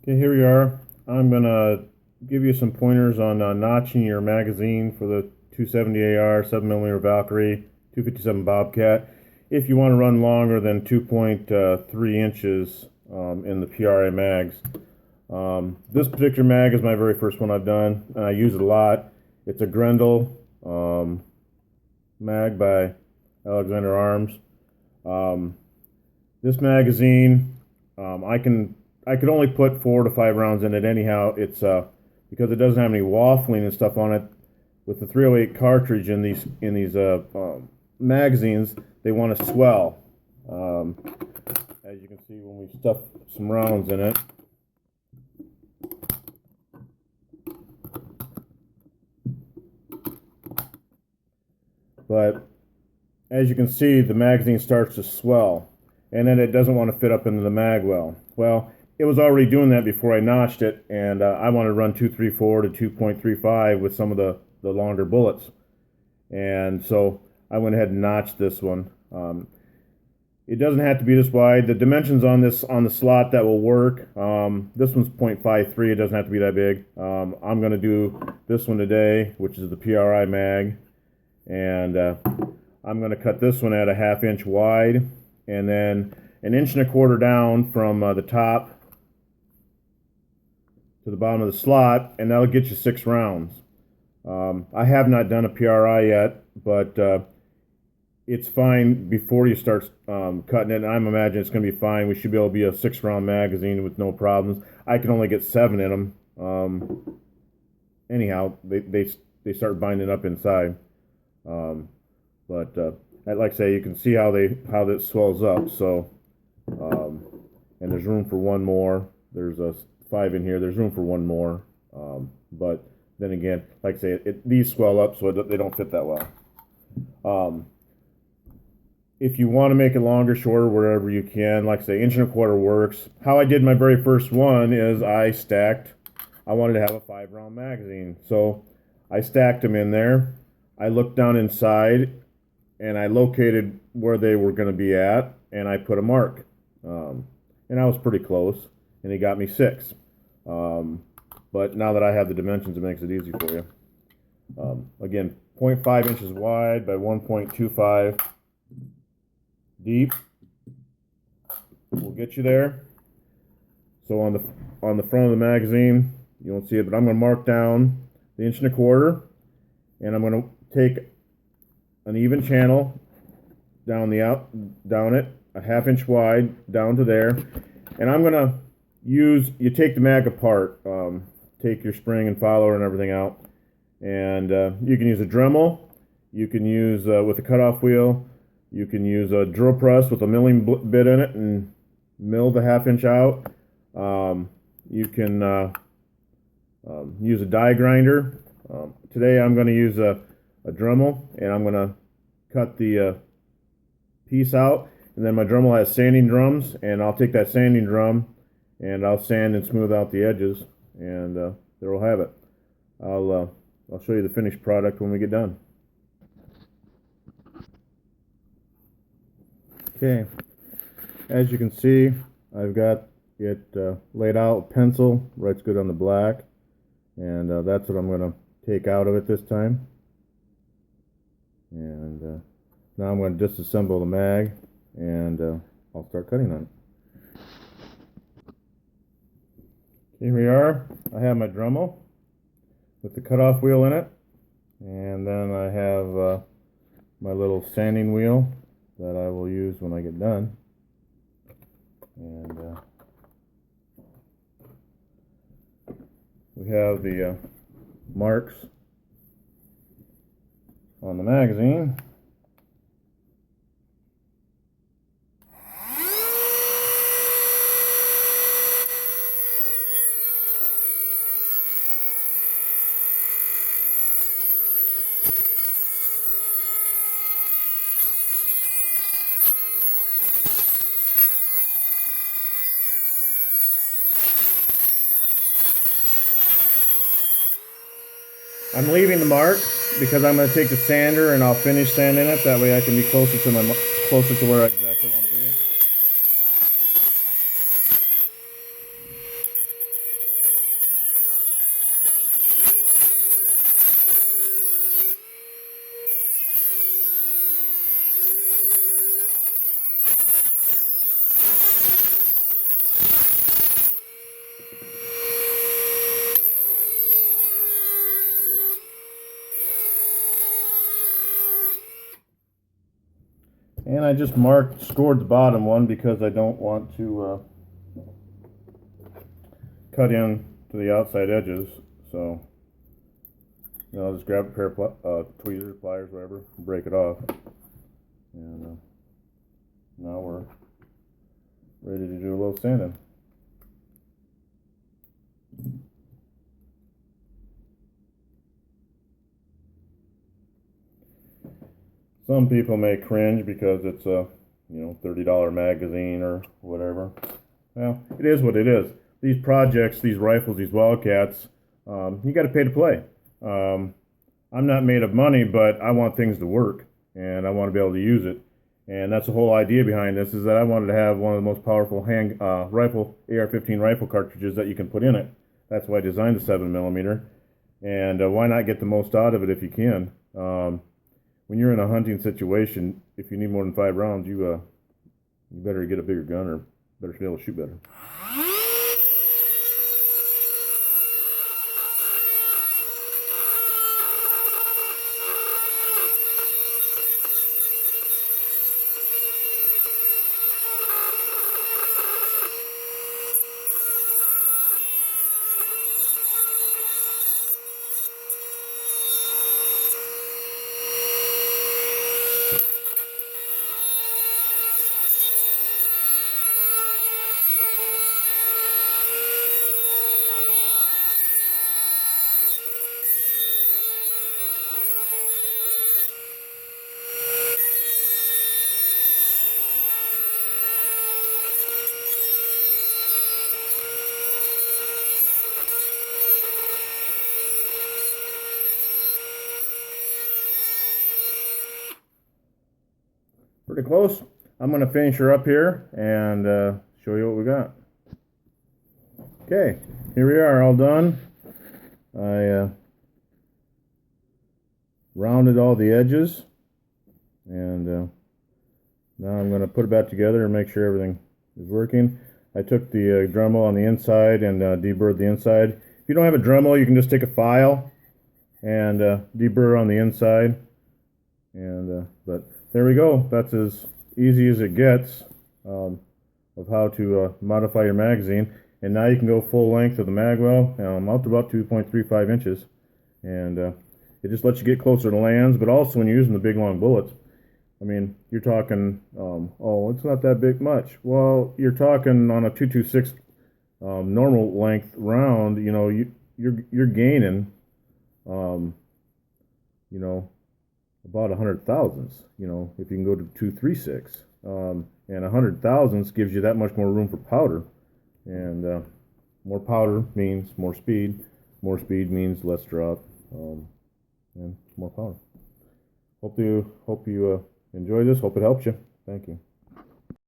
Okay, here we are. I'm gonna give you some pointers on notching your magazine for the 270 AR, 7mm Valkyrie, 257 Bobcat. If you want to run longer than 2.3 inches in the PRA mags. This particular mag is my very first one I've done, and I use it a lot. It's a Grendel mag by Alexander Arms. This magazine, I could only put 4 to 5 rounds in it anyhow. It's because it doesn't have any waffling and stuff on it. With the 308 cartridge in these magazines, they want to swell. As you can see, when we stuff some rounds in it. But as you can see, the magazine starts to swell, and then it doesn't want to fit up into the mag well. Well, it was already doing that before I notched it, and I wanted to run 234 to 2.35 with some of the longer bullets. And so I went ahead and notched this one. It doesn't have to be this wide. The dimensions on the slot that will work. This one's 0.53. It doesn't have to be that big. I'm going to do this one today, which is the PRI mag, and I'm going to cut this one at a 1/2 inch wide, and then 1.25 inches down from the top to the bottom of the slot, and that'll get you 6 rounds. I have not done a PRI yet, but it's fine before you start cutting it, and I'm imagining it's going to be fine. We should be able to be a 6-round magazine with no problems. I can only get 7 in them. Anyhow, they start binding up inside. But like I say, you can see how this swells up. So, and there's room for one more. There's a 5 in here. There's room for one more. But then again, like I say, these swell up, so they don't fit that well. If you want to make it longer, shorter, wherever you can, like I say, 1.25 inches works. How I did my very first one is I wanted to have a 5-round magazine. So I stacked them in there. I looked down inside, and I located where they were going to be at, and I put a mark. And I was pretty close, and he got me 6. But now that I have the dimensions, it makes it easy for you. Again, 0.5 inches wide by 1.25 deep will get you there. So on the front of the magazine, you won't see it, but I'm going to mark down the 1.25 inches, and I'm going to take an even channel down it a 1/2 inch wide down to there, and I'm going to you take the mag apart, take your spring and follower and everything out, and you can use a Dremel, you can use with a cutoff wheel, you can use a drill press with a milling bit in it and mill the 1/2 inch out. You can use a die grinder. Today I'm going to use a Dremel, and I'm going to cut the piece out, and then my Dremel has sanding drums, and I'll take that sanding drum and I'll sand and smooth out the edges, and there we'll have it. I'll show you the finished product when we get done. Okay, as you can see, I've got it laid out, pencil, writes good on the black, and that's what I'm going to take out of it this time. And now I'm going to disassemble the mag, and I'll start cutting on it. Here we are. I have my Dremel with the cutoff wheel in it, and then I have my little sanding wheel that I will use when I get done. And we have the marks on the magazine. I'm leaving the mark because I'm going to take the sander and I'll finish sanding it. That way I can be closer to where I exactly want to be. And I just scored the bottom one because I don't want to cut in to the outside edges. So, I'll just grab a pair of tweezers, pliers, whatever, and break it off. And now we're ready to do a little sanding. Some people may cringe because it's a $30 magazine or whatever. Well, it is what it is. These projects, these rifles, these Wildcats, you got to pay to play. I'm not made of money, but I want things to work, and I want to be able to use it. And that's the whole idea behind this, is that I wanted to have one of the most powerful rifle, AR-15 rifle cartridges that you can put in it. That's why I designed the 7mm. And why not get the most out of it if you can? When you're in a hunting situation, if you need more than 5 rounds, you better get a bigger gun or better be able to shoot better. Pretty close. I'm going to finish her up here and show you what we got. Okay, here we are, all done. I rounded all the edges, and now I'm going to put it back together and make sure everything is working. I took the Dremel on the inside and deburred the inside. If you don't have a Dremel, you can just take a file and deburr on the inside. And but there we go. That's as easy as it gets of how to modify your magazine. And now you can go full length of the magwell, out to about 2.35 inches. And it just lets you get closer to lands, but also when you're using the big long bullets, I mean, you're talking, oh, it's not that big much. Well, you're talking on a 2.26 normal length round, you're gaining, about 100 thousandths, if you can go to 2.36. And 100 thousandths gives you that much more room for powder. And more powder means more speed. More speed means less drop, and more powder. Hope you enjoy this. Hope it helps you. Thank you.